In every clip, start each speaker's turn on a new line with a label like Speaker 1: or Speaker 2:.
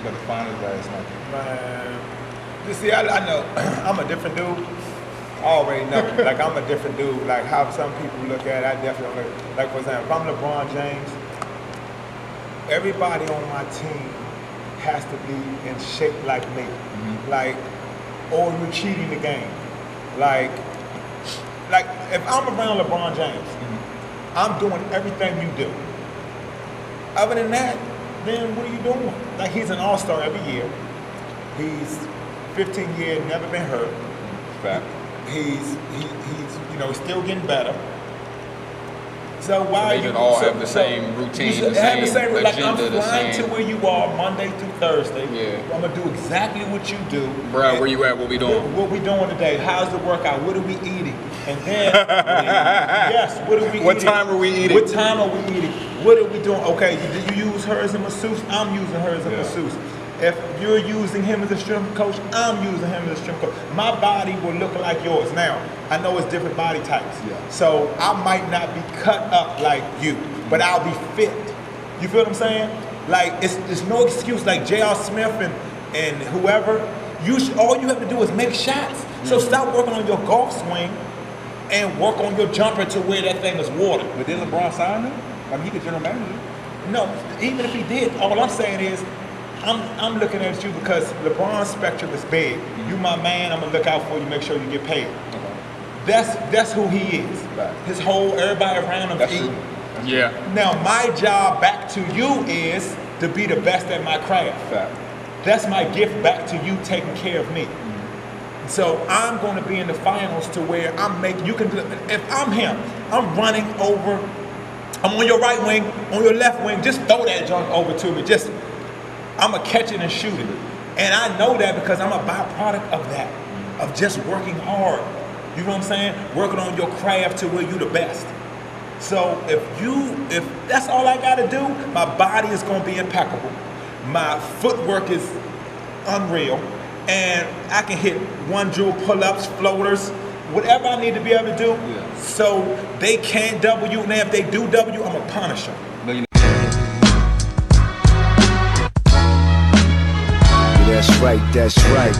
Speaker 1: for the finals last night?
Speaker 2: Man, you see, I know I'm a different dude. I already know. Like, I'm a different dude. Like, how some people look at it, I definitely don't look. Like, for example, if I'm LeBron James, everybody on my team has to be in shape like me. Mm-hmm. Like, or you're cheating the game. Like if I'm around LeBron James, mm-hmm. I'm doing everything you do. Other than that, then what are you doing? Like, he's an all-star every year. He's 15 years, never been hurt.
Speaker 1: Fact.
Speaker 2: He's still getting better. So why
Speaker 1: they should all have the same routine, the same agenda,
Speaker 2: like, I'm flying to where you are Monday through Thursday.
Speaker 1: Yeah.
Speaker 2: I'm gonna do exactly what you do.
Speaker 1: Bro, where you at? What we doing?
Speaker 2: What we doing today? How's the workout? What are we eating? And then, yes, what are we eating?
Speaker 1: What time are we eating?
Speaker 2: What time are we eating? What are we doing? Okay, do you use her as a masseuse? I'm using her as a masseuse. If you're using him as a strength coach, I'm using him as a strength coach. My body will look like yours. Now, I know it's different body types. Yeah. So I might not be cut up like you, but I'll be fit. You feel what I'm saying? Like, it's no excuse. Like J.R. Smith and whoever, all you have to do is make shots. So stop working on your golf swing and work on your jumper to where that thing is water.
Speaker 1: But then LeBron signed him? I mean, he could general manager.
Speaker 2: No, even if he did, all I'm saying is, I'm looking at you because LeBron's spectrum is big. Mm-hmm. You my man, I'm gonna look out for you, make sure you get paid. Okay. That's who he is. Right. His whole, everybody around him.
Speaker 1: That's true. Yeah.
Speaker 2: Now my job back to you is to be the best at my craft. Fact. That's my gift back to you, taking care of me. Mm-hmm. So I'm gonna be in the finals to where if I'm him, I'm running over, I'm on your right wing, on your left wing, just throw that junk over to me. I'm going to catch it and shoot it. And I know that because I'm a byproduct of that, of just working hard. You know what I'm saying? Working on your craft to where you're the best. So if that's all I got to do, my body is going to be impeccable. My footwork is unreal. And I can hit one drill pull-ups, floaters, whatever I need to be able to do. Yeah. So they can't double you. And if they do double you, I'm going to punish them.
Speaker 3: That's right.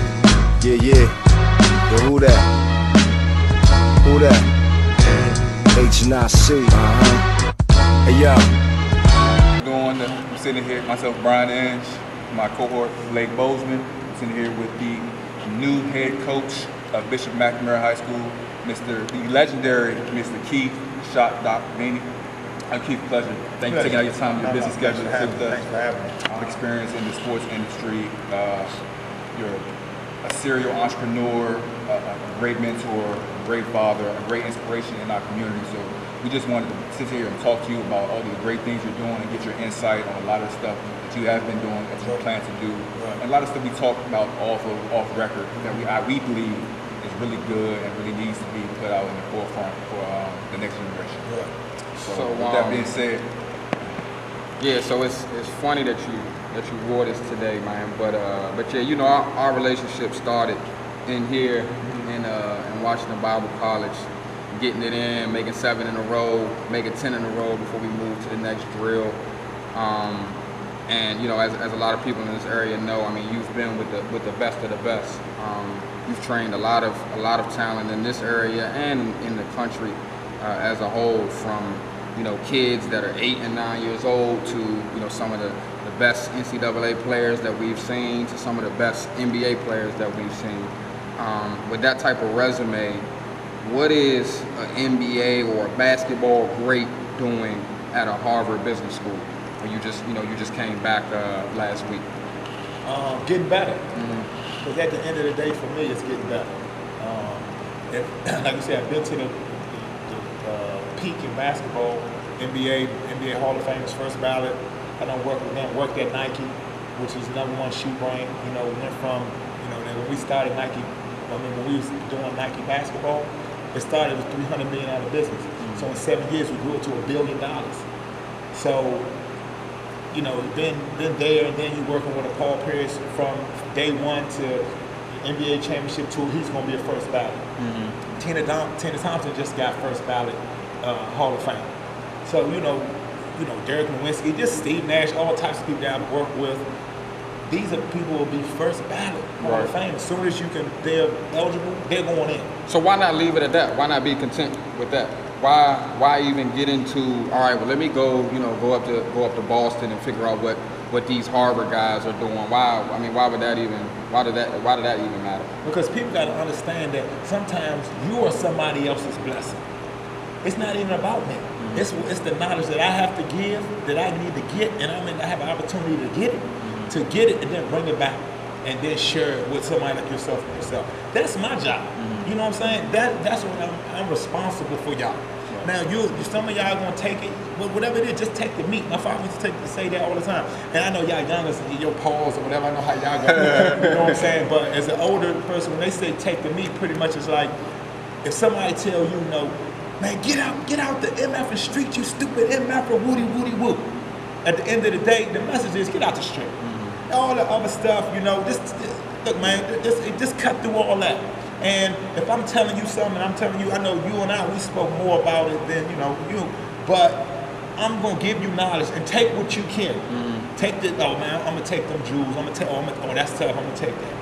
Speaker 3: Yeah. Yo, who that? H&IC. Hey, yo.
Speaker 1: I'm sitting here, myself, Brian Inge, my cohort, Lake Bozeman. I'm sitting here with the new head coach of Bishop McNamara High School, the legendary Mr. Keith Veney. Keith, pleasure. Thank you for taking out your time, your busy schedule to sit with us.
Speaker 2: Thanks for having me.
Speaker 1: Experience in the sports industry. You're a serial entrepreneur, a great mentor, a great father, a great inspiration in our community. So we just wanted to sit here and talk to you about all the great things you're doing and get your insight on a lot of stuff that you have been doing, that you plan to do. Right. And a lot of stuff we talked about off record that we believe is really good and really needs to be put out in the forefront for the next generation. Right. So with that being said,
Speaker 4: yeah. So it's funny that you wore this today, man. But yeah, you know, our relationship started in here in Washington Bible College, getting it in, making 7 in a row, making 10 in a row before we moved to the next drill. And you know, as a lot of people in this area know, I mean, you've been with the best of the best. You've trained a lot of talent in this area and in the country as a whole, from kids that are 8 and 9 years old to some of the best NCAA players that we've seen, to some of the best NBA players that we've seen. With that type of resume, what is an NBA or a basketball great doing at a Harvard Business School? Or you just came back last week?
Speaker 2: Getting better. Because at the end of the day, for me, it's getting better. Like you said, I've been to the peak in basketball, NBA Hall of Fame's first ballot. I done worked at Nike, which is #1 shoe brand. Went from, when we started Nike, when we was doing Nike basketball, it started with $300 million business. So in 7 years, we grew it to $1 billion. So, then there, and then you're working with a Paul Pierce from day one to NBA championship tour. He's going to be a first ballot. Tina Thompson just got first ballot Hall of Fame. So, Derek Nowinski, just Steve Nash, all types of people that I've worked with. these are people who will be first ballot Hall of Fame. As soon as they're eligible, they're going in.
Speaker 4: So why not leave it at that? Why not be content with that? Why even get into, all right, well, let me go up to Boston and figure out what these Harvard guys are doing? Why did that even matter?
Speaker 2: Because people got to understand that sometimes you are somebody else's blessing. It's not even about me. Mm-hmm. It's the knowledge that I have to give, that I need to get, and I have an opportunity to get it, and then bring it back, and then share it with somebody like yourself and yourself. That's my job. Mm-hmm. You know what I'm saying? That's what I'm responsible for y'all. Right. Now, some of y'all gonna take it, but whatever it is, just take the meat. My father used to say that all the time. And I know y'all youngers and your pause or whatever, I know how y'all go. You know what I'm saying? But as an older person, when they say take the meat, pretty much it's like, if somebody tell you, man, get out the MF and street, you stupid MF or woody woo. At the end of the day, the message is get out the street. Mm-hmm. All the other stuff, look, man, just cut through all that. And if I'm telling you something, I'm telling you, I know you and we spoke more about it than you, but I'm gonna give you knowledge and take what you can. Mm-hmm. Take the, I'm gonna take them jewels. I'm gonna take, that's tough. I'm gonna take that.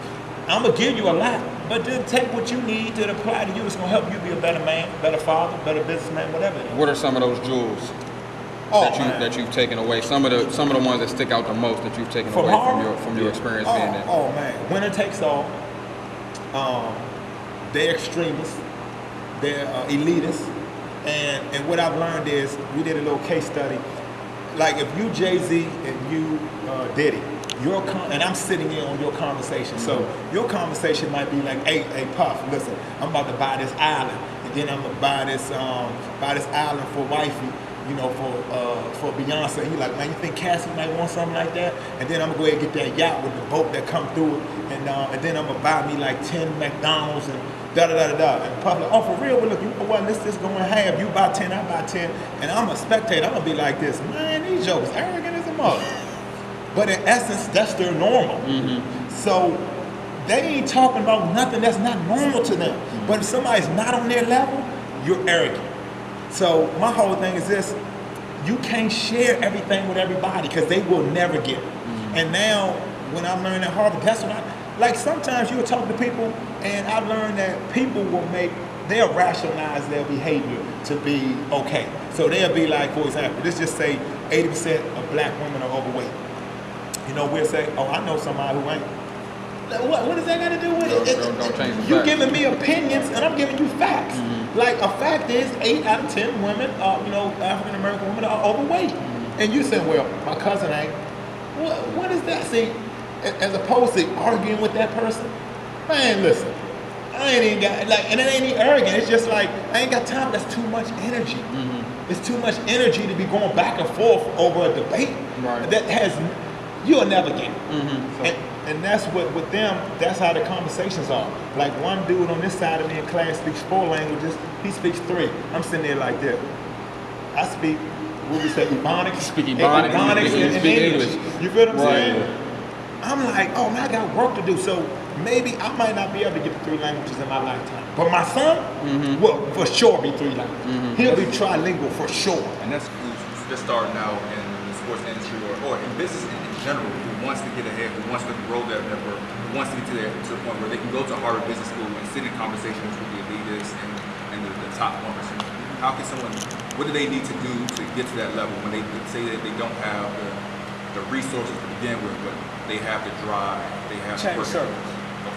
Speaker 2: I'm gonna give you a lot, but then take what you need to apply to you. It's gonna help you be a better man, better father, better businessman, whatever it is.
Speaker 4: What are some of those jewels that you've taken away? Some of the ones that stick out the most that you've taken away from your experience being there.
Speaker 2: Oh man, winner takes all. They're extremists. They're elitists. And what I've learned is, we did a little case study. Like if you Jay-Z and you Diddy, and I'm sitting in on your conversation. So your conversation might be like, hey Puff, listen, I'm about to buy this island, and then I'm gonna buy this island for wifey, for Beyonce. And you're like, man, you think Cassie might want something like that? And then I'm gonna go ahead and get that yacht with the boat that come through it, and then I'm gonna buy me like 10 McDonald's and da-da-da-da-da. And Puff like, oh, for real? Well, look, you know what, let's just go and have, you buy 10, I buy 10, and I'm a spectator. I'm gonna be like this, man, these jokers arrogant as a mother. But in essence, that's their normal. Mm-hmm. So they ain't talking about nothing that's not normal to them. Mm-hmm. But if somebody's not on their level, you're arrogant. So my whole thing is this: you can't share everything with everybody because they will never get it. Mm-hmm. And now, when I learned at Harvard, that's what like sometimes you'll talk to people, and I learned that people they'll rationalize their behavior to be okay. So they'll be like, for example, let's just say 80% of black women are overweight. We'll say, oh, I know somebody who ain't. What does that got to do with it?
Speaker 4: Don't change the
Speaker 2: You're
Speaker 4: facts.
Speaker 2: giving me opinions, and I'm giving you facts. Mm-hmm. Like, a fact is, 8 out of 10 women, African-American women are overweight. Mm-hmm. And you say, well, my cousin ain't. What is that? See, as opposed to arguing with that person, man, listen, I ain't even got, and it ain't even arrogant. It's just like, I ain't got time. That's too much energy. Mm-hmm. It's too much energy to be going back and forth over a debate that you'll never get it. Mm-hmm. And that's what, with them, that's how the conversations are. Like one dude on this side of me in class speaks 4 languages, he speaks 3. I'm sitting there like this. I speak, what we say, Ebonics?
Speaker 4: Speak Ebonics
Speaker 2: and English. You feel what I'm saying? I'm like, oh man, I got work to do. So maybe I might not be able to get the 3 languages in my lifetime. But my son will for sure be 3 languages. Mm-hmm. He'll be trilingual for sure.
Speaker 1: And that's who's just starting out in the sports industry or in business in general, who wants to get ahead, who wants to grow their network, who wants to get to the point where they can go to Harvard Business School and sit in conversations with the elitists and the top 1%. How can what do they need to do to get to that level when they say that they don't have the resources to begin with, but they have the drive, they have
Speaker 2: change circles.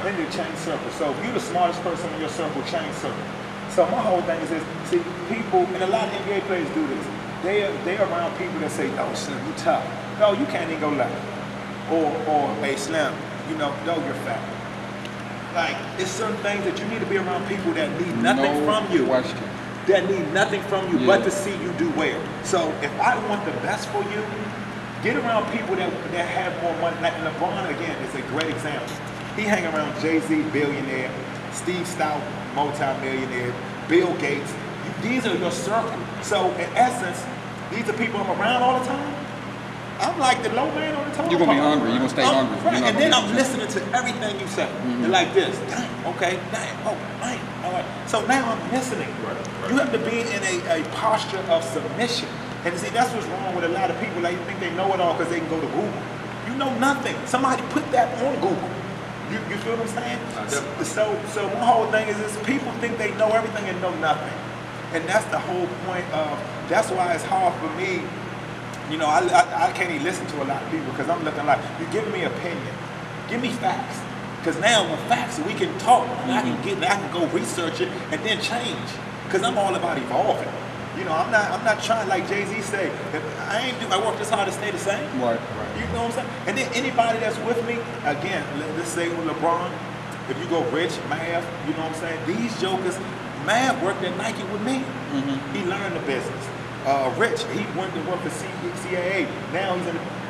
Speaker 2: They need to change circles. So if you're the smartest person in your circle, change circles. So my whole thing is this: see, people, and a lot of NBA players do this. They're around people that say, "Oh, Slim, you tough. No, you can't even go left." Or hey, Slim, no, you're fat. Like, it's certain things that you need to be around people that need nothing from you.
Speaker 4: Question.
Speaker 2: That need nothing from you but to see you do well. So if I want the best for you, get around people that have more money. Like LeBron, again, is a great example. He hang around Jay-Z, billionaire, Steve Stout, multi-millionaire, Bill Gates. These are your circle. So in essence, these are people I'm around all the time. I'm like the low man on the top.
Speaker 4: You're going to be hungry. You're going to stay hungry.
Speaker 2: Right. And then I'm listening to everything you say. Mm-hmm. And like this. Dang, okay, dang, oh, dang. All right. So now I'm listening. Right. You have to be in a posture of submission. And see, that's what's wrong with a lot of people. Like, you think they know it all because they can go to Google. You know nothing. Somebody put that on Google. You feel what I'm saying? So my whole thing is people think they know everything and know nothing. And that's the whole point of, that's why it's hard for me. You know, I can't even listen to a lot of people because I'm looking like, you're giving me opinion. Give me facts. Because now with facts, we can talk and I can go research it and then change. Because I'm all about evolving. You know, I'm not trying, like Jay-Z say, I work this hard to stay the same.
Speaker 1: Right.
Speaker 2: You know what I'm saying? And then anybody that's with me, again, let's say with LeBron, if you go Rich, Mav, you know what I'm saying? These jokers, Mav worked at Nike with me. He learned the business. Rich, he went to work for CAA. Now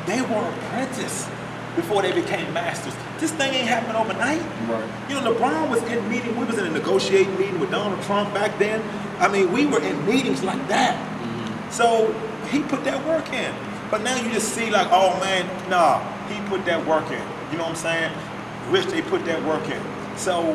Speaker 2: they were apprentices before they became masters. This thing ain't happening overnight.
Speaker 1: Right.
Speaker 2: You know, LeBron was in meeting, we was in a negotiating meeting with Donald Trump back then. I mean, we were in meetings like that. So he put that work in. But now you just see like, oh man, nah, he put that work in. You know what I'm saying? Rich, they put that work in. So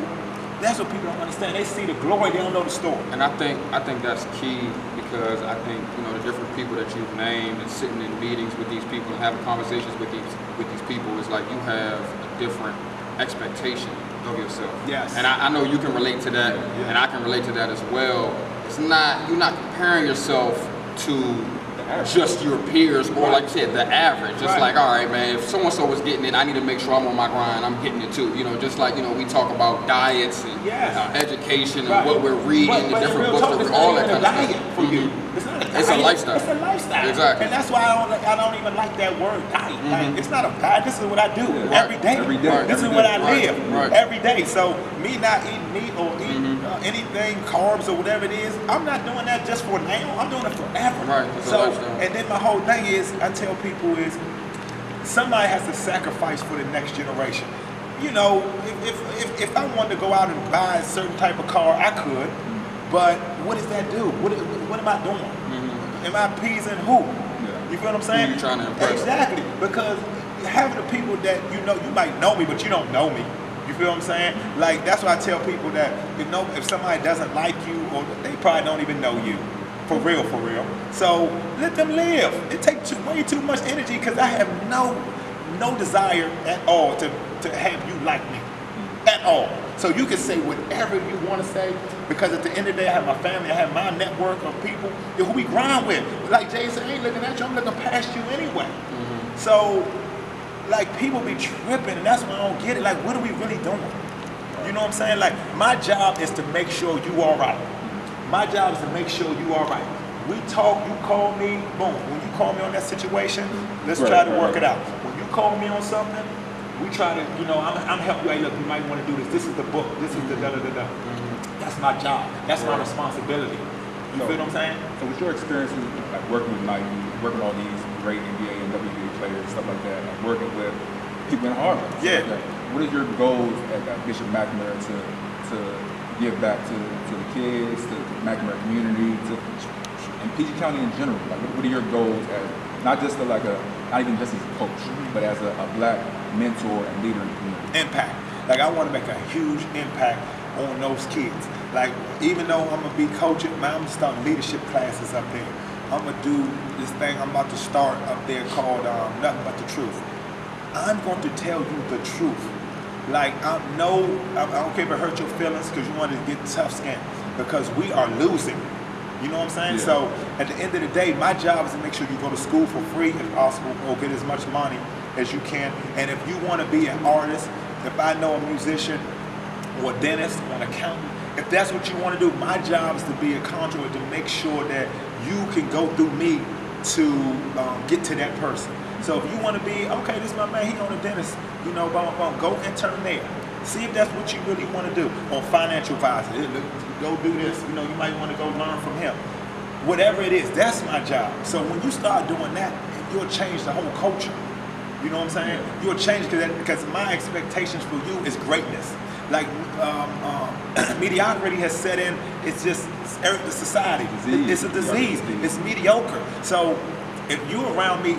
Speaker 2: that's what people don't understand. They see the glory, they don't know the story.
Speaker 4: And I think that's key, because I think, you know, the different people that you've named and sitting in meetings with these people and having conversations with these people is like you have a different expectation of yourself.
Speaker 2: Yes.
Speaker 4: And I know you can relate to that, and I can relate to that as well. It's not, you're not comparing yourself to just your peers, or like you said, the average. Just like, all right, man, if so-and-so was getting it, I need to make sure I'm on my grind, I'm getting it too. You know, just like, you know, we talk about diets and education and what we're reading, the different books that we're all that kind of stuff.
Speaker 2: For you. It's not a diet.
Speaker 4: It's a lifestyle.
Speaker 2: It's a lifestyle.
Speaker 4: Exactly.
Speaker 2: And that's why I don't even like that word diet. Like, it's not a diet. This is what I do every day.
Speaker 1: Every day.
Speaker 2: This is what I live every day. So me not eating meat or eating anything, carbs or whatever it is, I'm not doing that just for now. I'm doing it forever.
Speaker 4: Right.
Speaker 2: So, and then my whole thing is, I tell people is, somebody has to sacrifice for the next generation. You know, if I wanted to go out and buy a certain type of car, I could. But what does that do? What am I doing? Am I appeasing who? You feel what I'm saying?
Speaker 4: Who you trying to impress?
Speaker 2: Exactly. Because having the people that you might know me, but you don't know me. You feel what I'm saying? Like, that's why I tell people that, you know, if somebody doesn't like you, or they probably don't even know you. For real. So let them live. It takes way too much energy, because I have no desire at all to have you like me. At all. So you can say whatever you want to say, because at the end of the day, I have my family, I have my network of people who we grind with. Like Jay said, I ain't looking at you, I'm looking past you anyway. So, like, people be tripping, and that's why I don't get it. Like, what are we really doing? You know what I'm saying? Like, my job is to make sure you all right. My job is to make sure you all right. We talk, you call me, boom. When you call me on that situation, let's try to work it out. When you call me on something, we try to, you know, I'm helping you. Hey, look, you might want to do this. This is the book. This is the da-da-da-da. That's my job. That's my responsibility. You feel what I'm saying?
Speaker 1: So with your experiences, like working with Nike, working with all these great NBA and WNBA players, stuff like that, like working with people in Harvard.
Speaker 2: Yeah.
Speaker 1: Like, what is your goals at Bishop McNamara to give back to the kids, to the McNamara community, and PG County in general? Like, what are your goals as, not just not even just as a coach, but as a black mentor and leader in the community?
Speaker 2: Impact. Like, I want to make a huge impact on those kids. Like, even though I'm gonna be coaching, I'm gonna start leadership classes up there. I'm gonna do this thing I'm about to start up there called Nothing But the Truth. I'm going to tell you the truth. Like, I don't care if it hurt your feelings, because you want to get tough skin, because we are losing. You know what I'm saying?
Speaker 1: Yeah.
Speaker 2: So at the end of the day, my job is to make sure you go to school for free if possible, or get as much money as you can. And if you want to be an artist, if I know a musician or a dentist or an accountant, if that's what you want to do, my job is to be a conduit to make sure that you can go through me to get to that person. So if you want to be, okay, this is my man, he on a dentist, you know, go intern there. See if that's what you really want to do. Or financial advisor, go do this, you know, you might want to go learn from him. Whatever it is, that's my job. So when you start doing that, you'll change the whole culture. You know what I'm saying? You'll change, because my expectations for you is greatness. Like, mediocrity has set in. It's just the society. It's a disease. It's mediocre. So if you're around me,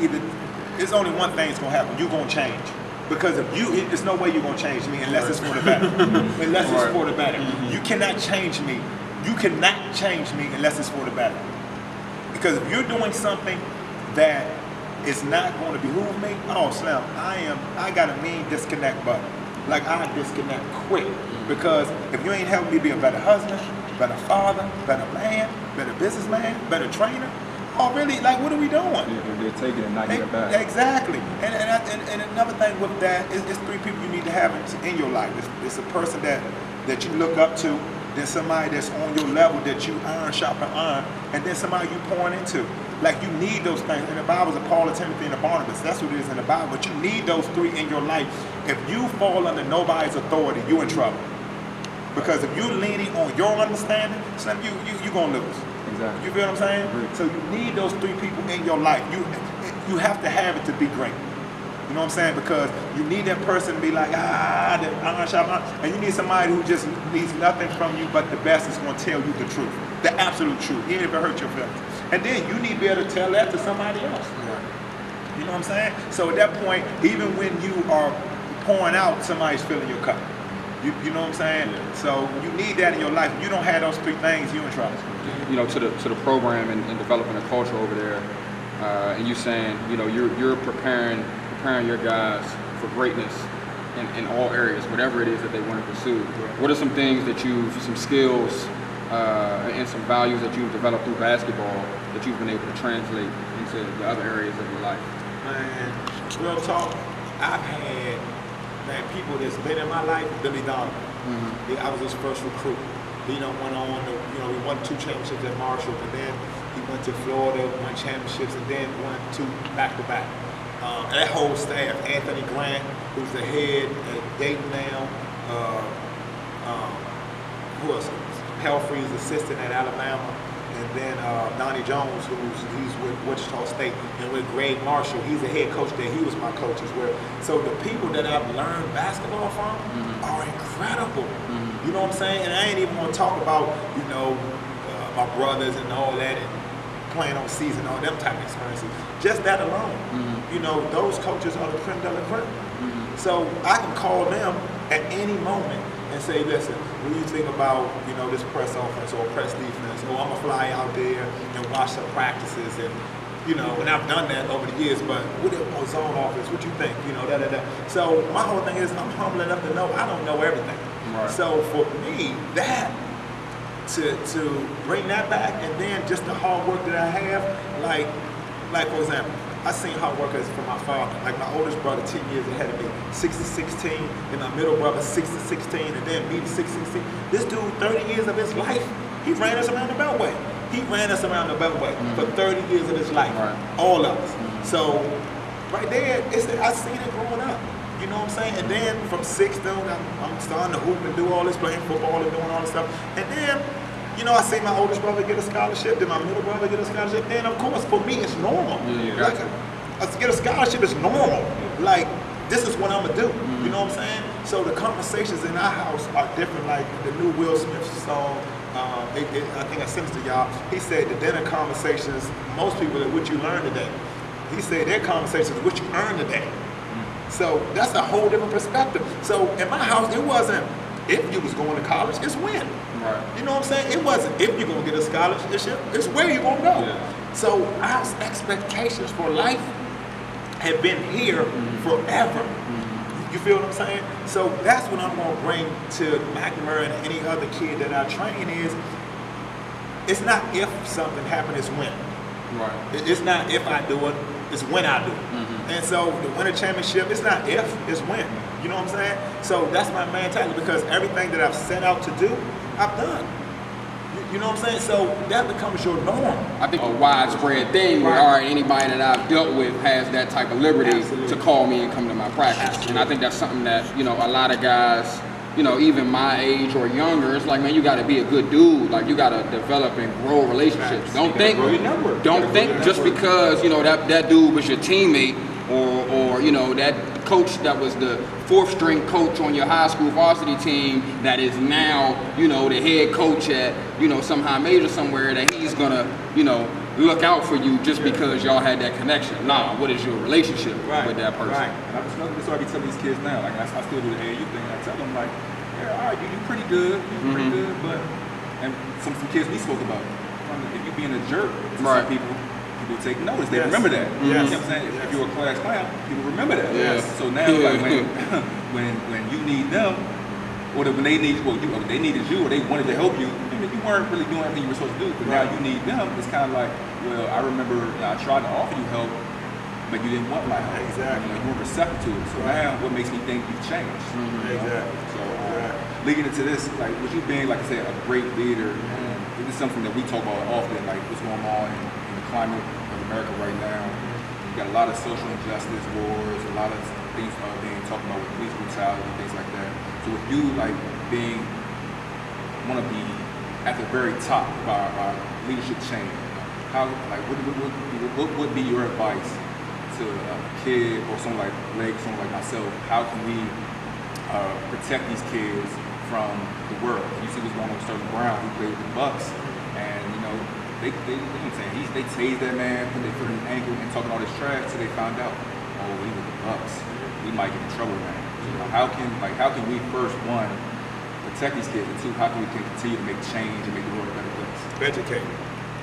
Speaker 2: there's only one thing that's going to happen. You're going to change. Because if there's no way you're going to change me unless it's for the better. Unless it's for the better. You cannot change me. You cannot change me unless it's for the better. Because if you're doing something that it's not going to behoove me. Oh, Slim, I got a mean disconnect button. Like, I disconnect quick. Because if you ain't helping me be a better husband, better father, better man, better businessman, better trainer, oh, really, like, what are we doing?
Speaker 1: They're taking it and not getting it back.
Speaker 2: Exactly. And another thing with that is three people you need to have in your life. It's a person that you look up to, then somebody that's on your level that you iron sharpen iron, and then somebody you pouring into. Like, you need those things. In the Bible, it's Paul, and Timothy, and Barnabas. That's what it is in the Bible. But you need those three in your life. If you fall under nobody's authority, you're in trouble. Because if you're leaning on your understanding, Slim, you're going to lose.
Speaker 1: Exactly.
Speaker 2: You feel what I'm saying?
Speaker 1: Agreed.
Speaker 2: So you need those three people in your life. You have to have it to be great. You know what I'm saying? Because you need that person to be like, and you need somebody who just needs nothing from you but the best is going to tell you the truth. The absolute truth, even if it hurts your feelings. And then you need to be able to tell that to somebody else. You know what I'm saying? So at that point, even when you are pouring out, somebody's filling your cup. You know what I'm saying? Yeah. So you need that in your life. If you don't have those three things, you're in trouble.
Speaker 4: You know, to the program and developing a culture over there, and you saying, you know, you're preparing your guys for greatness in all areas, whatever it is that they want to pursue. What are some things that some skills and some values that you've developed through basketball that you've been able to translate into the other areas of your life?
Speaker 2: Man, real talk, I've had people that's been in my life. Billy Donovan, yeah, I was his first recruit. He went on to, he won 2 championships at Marshall, and then he went to Florida, won championships, and then won 2 back-to-back. That whole staff, Anthony Grant, who's the head at Dayton now, who else? Pelfrey's assistant at Alabama, and then Donnie Jones, he's with Wichita State, and with Greg Marshall, he's the head coach there. He was my coach as well. So the people that I've learned basketball from are incredible. You know what I'm saying? And I ain't even want to talk about, my brothers and all that, and playing on season, all them type of experiences. Just that alone, those coaches are the creme de la creme. So I can call them at any moment and say, listen, what do you think about, this press offense or press defense? Or I'm gonna fly out there and watch some practices, and and I've done that over the years, but what is zone offense? What you think? So my whole thing is I'm humble enough to know I don't know everything. Right. So for me, that to bring that back, and then just the hard work that I have, like for example, I seen hard work from my father. Like my oldest brother, 10 years ahead of me, 6-16, and my middle brother, 6-16, and then me, 6-16. This dude, 30 years of his life, he ran us around the Beltway. He ran us around the Beltway for 30 years of his life, all of us. So right there, I seen it growing up. You know what I'm saying? And then from 6 on, I'm starting to hoop and do all this, playing football and doing all this stuff. And then, I see my oldest brother get a scholarship, then my middle brother get a scholarship. And of course, for me, it's normal. To get a scholarship is normal. Like, this is what I'm gonna do. You know what I'm saying? So the conversations in our house are different. Like the new Will Smith song, I think I sent it to y'all. He said the dinner conversations, most people, what you learn today. He said their conversations, what you earn today. So that's a whole different perspective. So in my house, it wasn't if you was going to college, it's when. Right. You know what I'm saying? It wasn't if you're going to get a scholarship, it's where you're going to go. Yeah. So our expectations for life have been here forever. You feel what I'm saying? So that's what I'm going to bring to McNamara and any other kid that I train is, it's not if something happened, it's when. Right. It's not if I do it, it's when I do it. And so the winter championship, it's not if, it's when. You know what I'm saying? So that's my mentality, because everything that I've set out to do, I've done. You know what I'm saying? So that becomes your norm.
Speaker 4: I think a widespread thing where, all right, anybody that I've dealt with has that type of liberty to call me and come to my practice. And I think that's something that, a lot of guys, even my age or younger, it's like, man, you got to be a good dude. Like, you got to develop and grow relationships. Don't think just because, that dude was your teammate or that coach that was the 4th string coach on your high school varsity team that is now, the head coach at, some high major somewhere, that he's gonna, look out for you just because y'all had that connection. Nah, what is your relationship with that person?
Speaker 1: Right. And that's what I be telling these kids now. Like, I still do the AAU thing. I tell them, like, yeah, all right, you pretty good, pretty good, but, and some kids we spoke about, if you being a jerk to some people, you people take notice. They
Speaker 2: Yes.
Speaker 1: remember that.
Speaker 2: Yes.
Speaker 1: You know what I'm saying?
Speaker 2: Yes.
Speaker 1: If you're a class clown, people remember that.
Speaker 4: Yes.
Speaker 1: So now, like when you need them, or when they need, well, they needed you, or they wanted to help you, you weren't really doing everything you were supposed to do. But now you need them. It's kind of like, well, I remember I tried to offer you help, but you didn't want my help.
Speaker 2: Exactly.
Speaker 1: You weren't receptive to it. So now, what makes me think you've changed?
Speaker 2: Exactly.
Speaker 1: So leading into this, like with you being, like I said, a great leader, and this is something that we talk about often, like what's going on in the climate of America right now. You got a lot of social injustice wars, a lot of things being talked about with police brutality, things like that. So with you, like being one of the at the very top of our leadership chain, how, like, what would be your advice to a kid or someone like myself? How can we protect these kids from the world? You see what's going on with Sterling Brown, who played with the Bucks, and they you know what I'm saying, they tased that man, put their foot in his ankle, and talking all this trash till they found out, oh, he was the Bucks. We might get in trouble, man. So how can we first, one, protect these kids, and two, how can we continue to make change and make the world a better place?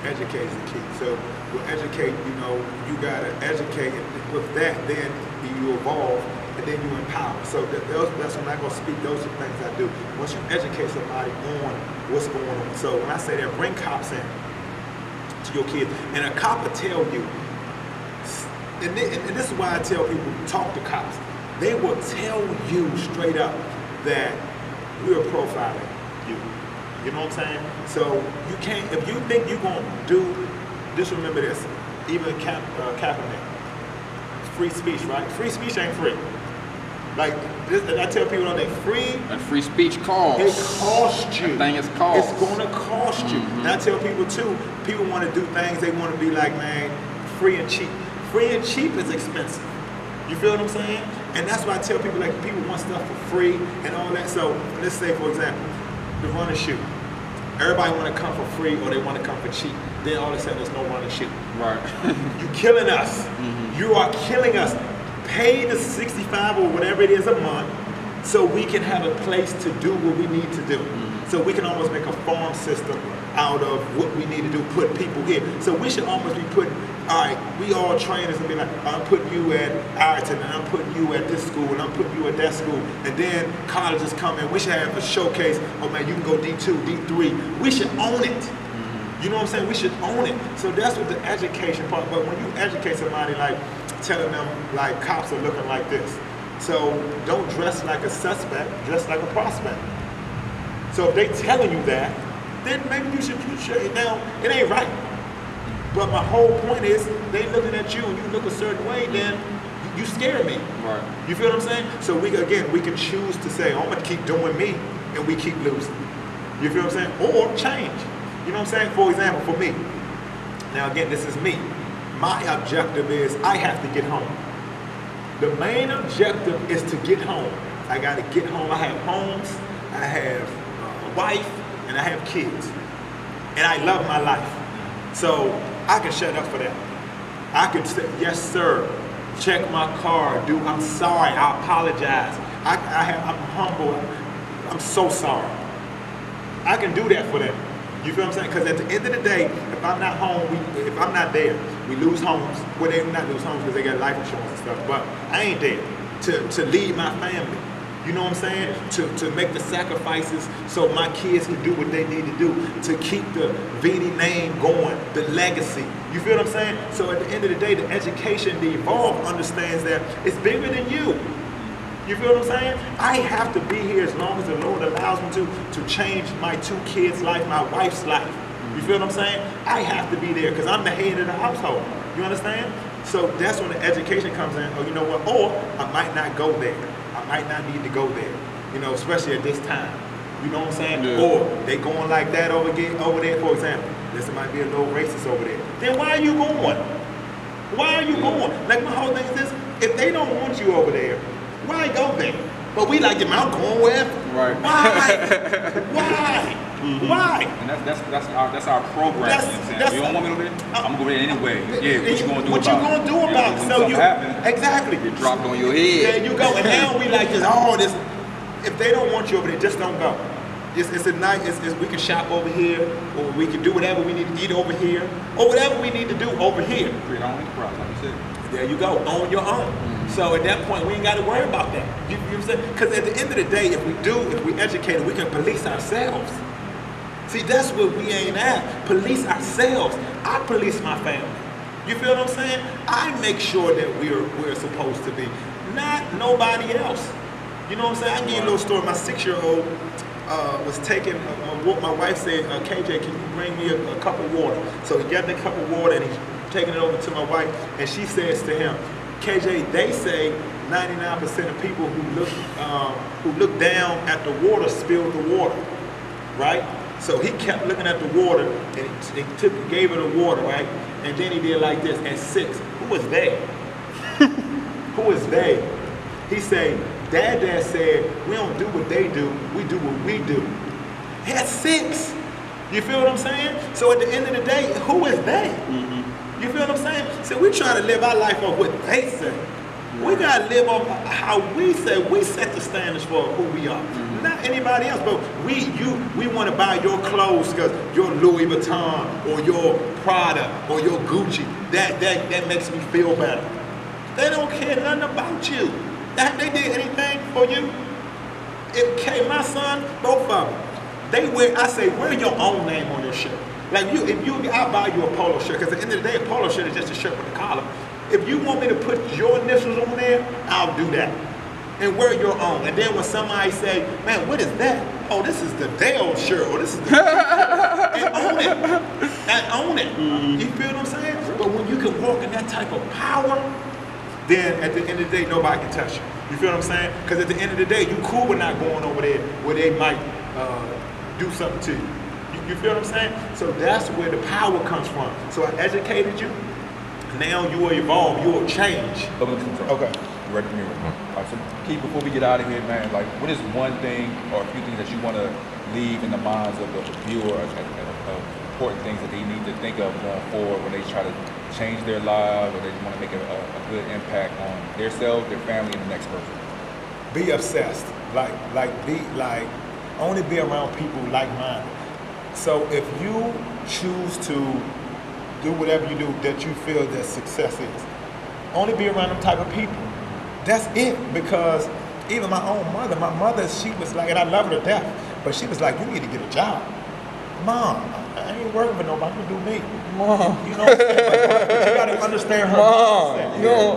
Speaker 2: Educate is the key. So with educate, you gotta educate. With that, then you evolve, and then you empower. So that's when I'm gonna speak. Those are things I do. Once you educate somebody on what's going on. So when I say that, bring cops in to your kids, and a cop will tell you. And this is why I tell people, talk to cops. They will tell you straight up that we're profiling you. You know what I'm saying? So you can't, if you think you're going to do, just remember this, even Kaepernick, free speech, right? Free speech ain't free. Like, and I tell people all day,
Speaker 4: And free speech costs.
Speaker 2: it costs you.
Speaker 4: That thing is cost.
Speaker 2: It's going to cost you. And I tell people too, people want to do things, they want to be like, man, free and cheap. Free and cheap is expensive. You feel what I'm saying? And that's why I tell people, like, people want stuff for free and all that. So let's say, for example, the run and shoot. Everybody want to come for free or they want to come for cheap. Then all of a sudden there's no run and shoot.
Speaker 4: Right.
Speaker 2: You're killing us. You are killing us. Pay the $65 or whatever it is a month so we can have a place to do what we need to do. So we can almost make a farm system out of what we need to do, put people here. So we should almost be putting, all right, we all trainers and be like, I'm putting you at Ireton and I'm putting you at this school and I'm putting you at that school. And then colleges come in, we should have a showcase, oh man, you can go D2, D3. We should own it. You know what I'm saying? We should own it. So that's what the education part, but when you educate somebody, like telling them like cops are looking like this. So don't dress like a suspect, dress like a prospect. So if they telling you that, then maybe you should now, it ain't right. But my whole point is, they looking at you and you look a certain way, then you scare me.
Speaker 4: Right.
Speaker 2: You feel what I'm saying? So we can choose to say, I'm gonna keep doing me, and we keep losing. You feel what I'm saying? Or change. You know what I'm saying? For example, for me, now again, this is me. My objective is I have to get home. The main objective is to get home. I gotta get home. I have homes, I have a wife, and I have kids. And I love my life. So I can shut up for that. I can say, yes sir, check my car, dude, I'm sorry, I apologize. I'm humble, I'm so sorry. I can do that for them. You feel what I'm saying? Because at the end of the day, if I'm not home, if I'm not there, we lose homes. Well, they not lose homes because they got life insurance and stuff, but I ain't there to lead my family. You know what I'm saying? To make the sacrifices so my kids can do what they need to do to keep the Veney name going, the legacy. You feel what I'm saying? So at the end of the day, the education, the Evolve understands that it's bigger than you. You feel what I'm saying? I have to be here as long as the Lord allows me to change my 2 kids' life, my wife's life. You feel what I'm saying? I have to be there because I'm the head of the household. You understand? So that's when the education comes in. Oh, you know what? Or I might not go there. I might not need to go there. You know, especially at this time. You know what I'm saying?
Speaker 4: Yeah.
Speaker 2: Or they going like that over there, for example. There might be a little racist over there. Then why are you going? Why are you going? Like my whole thing is this: if they don't want you over there, why go there? But we like them out going wherever.
Speaker 4: Right.
Speaker 2: Why? Why? Why?
Speaker 1: And that's our program.
Speaker 2: That's
Speaker 1: you don't want me over there? I'm gonna go there anyway. Yeah, what you gonna do
Speaker 2: what
Speaker 1: about it?
Speaker 2: What you gonna do about it? So you
Speaker 1: happen.
Speaker 2: exactly.
Speaker 4: It dropped on your head.
Speaker 2: There you go. And now we like this. Oh, this. If they don't want you over there, just don't go. It's a night. We can shop over here, or we can do whatever we need to eat over here, or whatever we need to do over here.
Speaker 1: Create our own enterprise, like you said.
Speaker 2: There you go, on your own. So at that point, we ain't got to worry about that. You know what I'm saying? Because at the end of the day, if we educate, we can police ourselves. See, that's what we ain't at. Police ourselves. I police my family. You feel what I'm saying? I make sure that we're supposed to be, not nobody else. You know what I'm saying? I can give you a little story. My 6-year-old was taking, my wife said, KJ, can you bring me a cup of water? So he got the cup of water and he's taking it over to my wife, and she says to him, KJ, they say 99% of people who look down at the water spill the water, right? So he kept looking at the water, and he gave her the water, right? And then he did like this at 6. Who was they? Who is they? He said, Dad said, we don't do what they do, we do what we do. At 6. You feel what I'm saying? So at the end of the day, who is they? You feel what I'm saying? So we try to live our life off what they say. We gotta live off how we say. We set the standards for who we are, not anybody else. But we want to buy your clothes because your Louis Vuitton or your Prada or your Gucci. That makes me feel better. They don't care nothing about you. That they did anything for you. My son, both of them, they wear. I say, wear your own name on your shirt. Like I'll buy you a polo shirt because at the end of the day, a polo shirt is just a shirt with a collar. If you want me to put your initials on there, I'll do that. And wear your own. And then when somebody say, man, what is that? Oh, this is the Dale shirt, or this is the shirt. And own it. And own it. You feel what I'm saying? But when you can walk in that type of power, then at the end of the day, nobody can touch you. You feel what I'm saying? Because at the end of the day, you cool with not going over there where they might do something to you. You feel what I'm saying? So that's where the power comes from. So I educated you. Now you will evolve, you will change.
Speaker 1: Okay. You ready for me? So Keith, before we get out of here, man, like what is one thing or a few things that you want to leave in the minds of the viewer of important things that they need to think of going forward when they try to change their lives or they want to make a good impact on themselves, their family, and the next person?
Speaker 2: Be obsessed. Only be around people like-minded. So if you choose to do whatever you do that you feel that success is, only be around them type of people. That's it. Because even my mother, she was like, and I love her to death, but she was like, you need to get a job. Mom, I ain't working for nobody, I'm gonna do me. Mom. You know what I'm saying? But you gotta understand her.
Speaker 4: Mom, you know,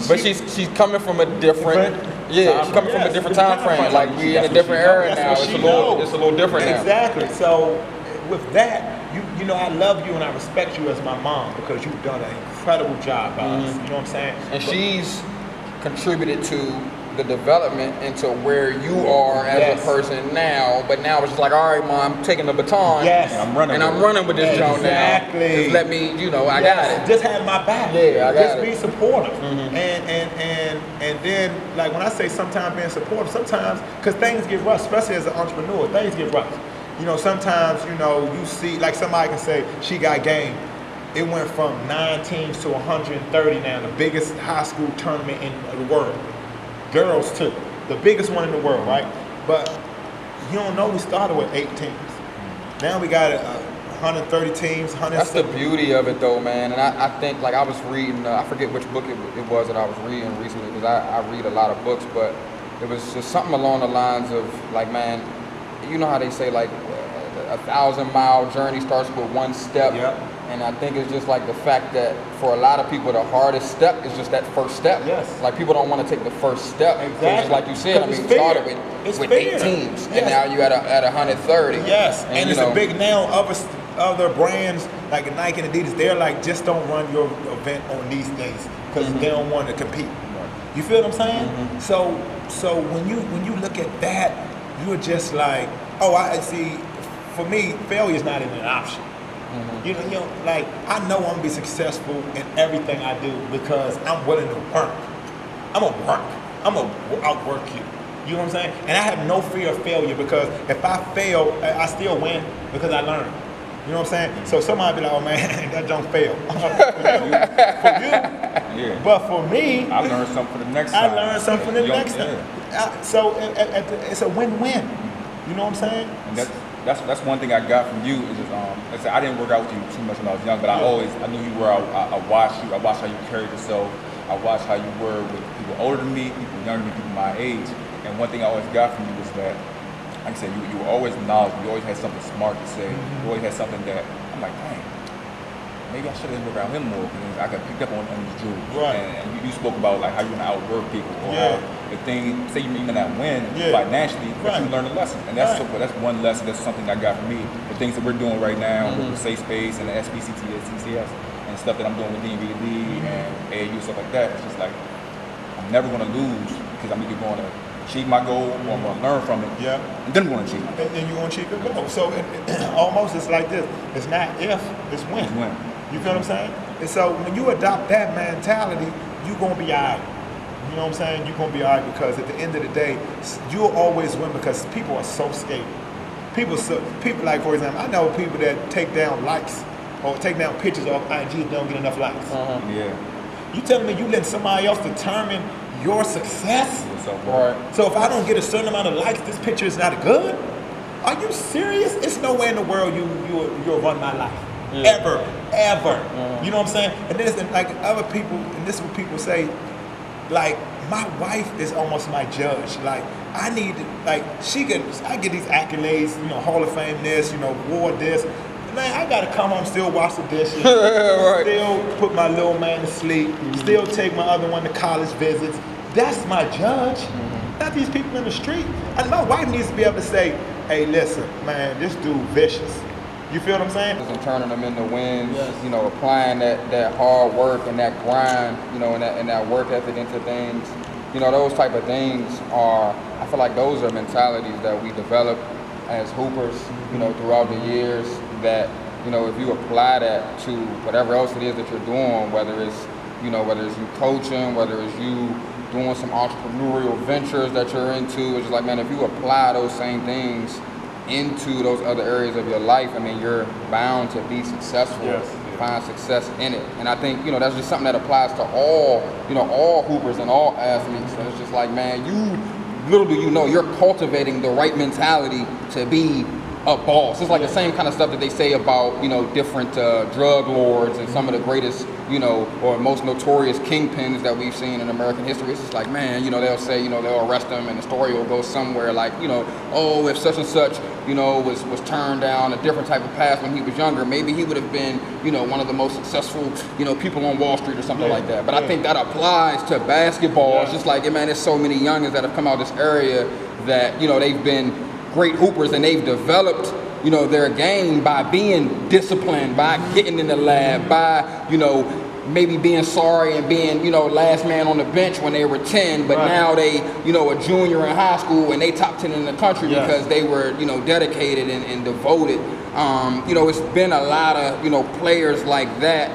Speaker 4: but she's coming from a different she's coming from a different time frame. Like we in a different era now. It's a little different now.
Speaker 2: Exactly. So with that, you know, I love you and I respect you as my mom because you've done an incredible job by us. You know what I'm saying?
Speaker 4: And she's contributed to the development into where you are as a person now. But now it's just like, all right, Mom, I'm taking the baton.
Speaker 2: Yes.
Speaker 1: And I'm
Speaker 4: running with this joint now.
Speaker 2: Exactly.
Speaker 4: Just let me, I got it.
Speaker 2: Just have my back.
Speaker 4: Yeah, I got
Speaker 2: it. Just be supportive. And then, like when I say sometimes being supportive, sometimes, because things get rough, especially as an entrepreneur, things get rough. You know, sometimes, you see, like somebody can say, she got game. It went from 9 teams to 130 now, the biggest high school tournament in the world. Girls too, the biggest one in the world, right? But you don't know, we started with 8 teams. Now we got 130 teams, 100.
Speaker 4: That's the beauty of it though, man. And I think, like I was reading, I forget which book it was that I was reading recently, because I read a lot of books, but it was just something along the lines of like, man, you know how they say like a 1,000-mile journey starts with one step.
Speaker 2: Yep.
Speaker 4: And I think it's just like the fact that for a lot of people, the hardest step is just that first step.
Speaker 2: Yes.
Speaker 4: Like people don't want to take the first step.
Speaker 2: Exactly.
Speaker 4: So just like you said, I mean, we started with 8 teams, and now you at 130.
Speaker 2: Yes, and it's a big now. Other brands like Nike and Adidas, they're like, just don't run your event on these days because they don't want to compete. You feel what I'm saying? So when you look at that, you're just like, oh, I see. For me, failure is not even an option. You know, like I know I'm gonna be successful in everything I do because I'm willing to work. I'm gonna work. I'm gonna outwork you. You know what I'm saying? And I have no fear of failure because if I fail, I still win because I learn. You know what I'm saying? So somebody be like, oh man, that don't fail. For you.
Speaker 1: Yeah.
Speaker 2: But for me,
Speaker 1: I learned something for the next time.
Speaker 2: I learned something for the next time. So it's a win-win. You know what I'm saying?
Speaker 1: And that's one thing I got from you is just, like I said, I didn't work out with you too much when I was young, but I knew you were. I watched you. I watched how you carried yourself. I watched how you were with people older than me, people younger than me, people my age. And one thing I always got from you was that, like I said, you were always knowledgeable. You always had something smart to say. You always had something that I'm like, dang, maybe I should have worked around him more because I could pick up on these jewels.
Speaker 2: Right.
Speaker 1: And you spoke about like how you're gonna outwork people, or how the thing, say you may not win financially, but you learn a lesson. And that's that's one lesson. That's something I got from me. The things that we're doing right now with the Safe Space and the SBCT, CCS, and stuff that I'm doing with DMVD and AAU, stuff like that. It's just like I'm never gonna lose because I'm either going to achieve my goal or I'm gonna learn from it.
Speaker 2: Yeah.
Speaker 1: And then I'm gonna achieve it.
Speaker 2: And you're gonna achieve your goal. So almost it's like this. It's not if, it's when.
Speaker 1: It's when.
Speaker 2: You feel what I'm saying? And so when you adopt that mentality, you're gonna be all right. You know what I'm saying? You're gonna be all right because at the end of the day, you'll always win because people are so scared. People like, for example, I know people that take down likes or take down pictures off IG that don't get enough likes.
Speaker 1: Yeah.
Speaker 2: You telling me you letting somebody else determine your success?
Speaker 1: Right.
Speaker 2: So if I don't get a certain amount of likes, this picture is not good? Are you serious? It's no way in the world you'll run my life. Ever. You know what I'm saying? And there's like other people, and this is what people say, like my wife is almost my judge. Like I need, like I get these accolades, you know, Hall of Fame this, you know, award this. Man, I gotta come home, still wash the dishes, still put my little man to sleep, still take my other one to college visits. That's my judge, not these people in the street. And my wife needs to be able to say, hey, listen, man, this dude vicious. You feel what I'm saying?
Speaker 4: And turning them into wins, you know, applying that hard work and that grind, you know, and that work ethic into things. You know, those type of things I feel like those are mentalities that we develop as hoopers, you know, throughout the years that, you know, if you apply that to whatever else it is that you're doing, whether it's you coaching, whether it's you doing some entrepreneurial ventures that you're into, it's just like, man, if you apply those same things into those other areas of your life, I mean, you're bound to be successful, find success in it. And I think, you know, that's just something that applies to all hoopers and all athletes. And it's just like, man, little do you know, you're cultivating the right mentality to be a boss. It's like the same kind of stuff that they say about, you know, different drug lords and some of the greatest, you know, or most notorious kingpins that we've seen in American history. It's just like, man, you know, they'll say, you know, they'll arrest them and the story will go somewhere like, you know, oh, if such and such, you know, was turned down a different type of path when he was younger, maybe he would have been, you know, one of the most successful, you know, people on Wall Street or something like that. But I think that applies to basketball. It's just like, man, there's so many youngins that have come out of this area that, you know, they've been great hoopers and they've developed, you know, their game by being disciplined, by getting in the lab, by, you know, maybe being sorry and being, you know, last man on the bench when they were 10, but now they, you know, a junior in high school and they top 10 in the country because they were, you know, dedicated and devoted. You know, it's been a lot of, you know, players like that,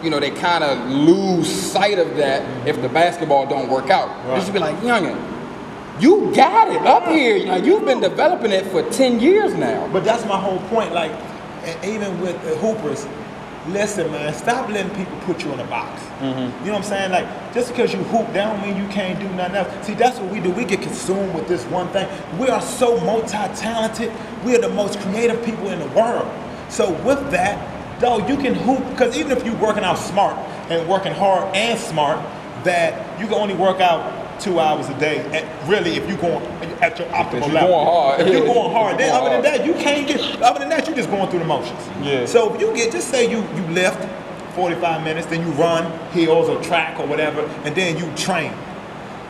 Speaker 4: you know, they kind of lose sight of that if the basketball don't work out. They should be like, youngin', you got it up here. You know, you've been developing it for 10 years now.
Speaker 2: But that's my whole point. Like, even with the hoopers, listen, man, stop letting people put you in a box. You know what I'm saying? Like, just because you hoop, that don't mean you can't do nothing else. See, that's what we do. We get consumed with this one thing. We are so multi-talented. We are the most creative people in the world. So with that, though, you can hoop, because even if you're working out smart and working hard and smart, that you can only work out 2 hours a day. And really, if you're going at your optimal level.
Speaker 4: Going hard.
Speaker 2: If you're going hard, then other than that, you can't get, other than that, you're just going through the motions. So if you get, just say you lift 45 minutes, then you run hills or track or whatever, and then you train.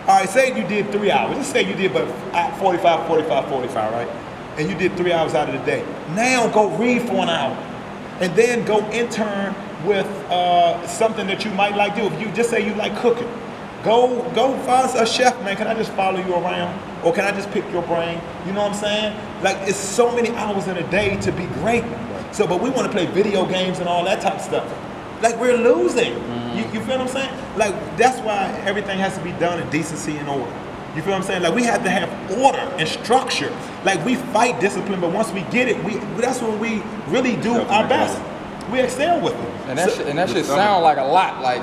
Speaker 2: All right, say you did 3 hours. Let's say you did but 45, right? And you did 3 hours out of the day. Now go read for an hour. And then go intern with something that you might like do. If you just say you like cooking. Go find a chef, man. Can I just follow you around? Or can I just pick your brain? You know what I'm saying? Like, it's so many hours in a day to be great. So, but we want to play video games and all that type of stuff. Like, we're losing. You feel what I'm saying? Like, that's why everything has to be done in decency and order. You feel what I'm saying? Like, we have to have order and structure. Like, we fight discipline, but once we get it, that's when we really do our best. We excel with it.
Speaker 4: And that should sound like a lot. Like,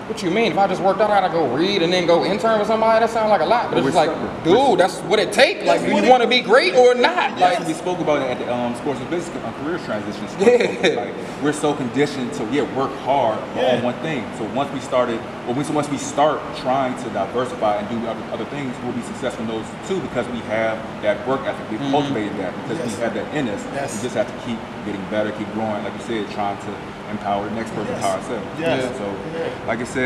Speaker 4: what you mean? If I just worked out, I gotta go read and then go intern with somebody? That sounds like a lot. But it's just like, dude, that's what it takes. Like, do you want to be great or not?
Speaker 1: Like, we spoke about it at the Sports and Business Career Transition. Like, we're so conditioned to work hard on one thing. So once we start trying to diversify and do other things, we'll be successful in those too, because we have that work ethic. We've cultivated that because we have that in us. We just have to keep getting better, keep growing. Like you said, trying to empower the next person, empower ourselves. So, like I said,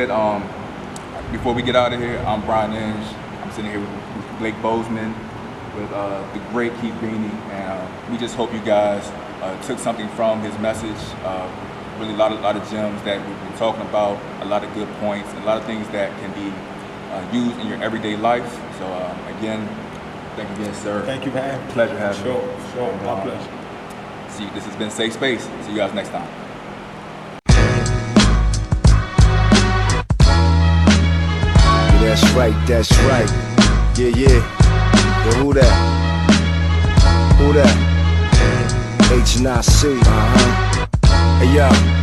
Speaker 1: before we get out of here, I'm Brian Inge. I'm sitting here with Blake Bozeman, with the great Keith Veney, and we just hope you guys took something from his message. Really, a lot of gems that we've been talking about, a lot of good points, and a lot of things that can be used in your everyday life. So, again, thank you again, sir.
Speaker 2: Thank you for having me.
Speaker 1: Pleasure having you.
Speaker 2: Sure, my pleasure.
Speaker 1: See, this has been Safe Space. See you guys next time.
Speaker 3: That's right. Yeah. Yo, who that? H&I-C. Hey, yo.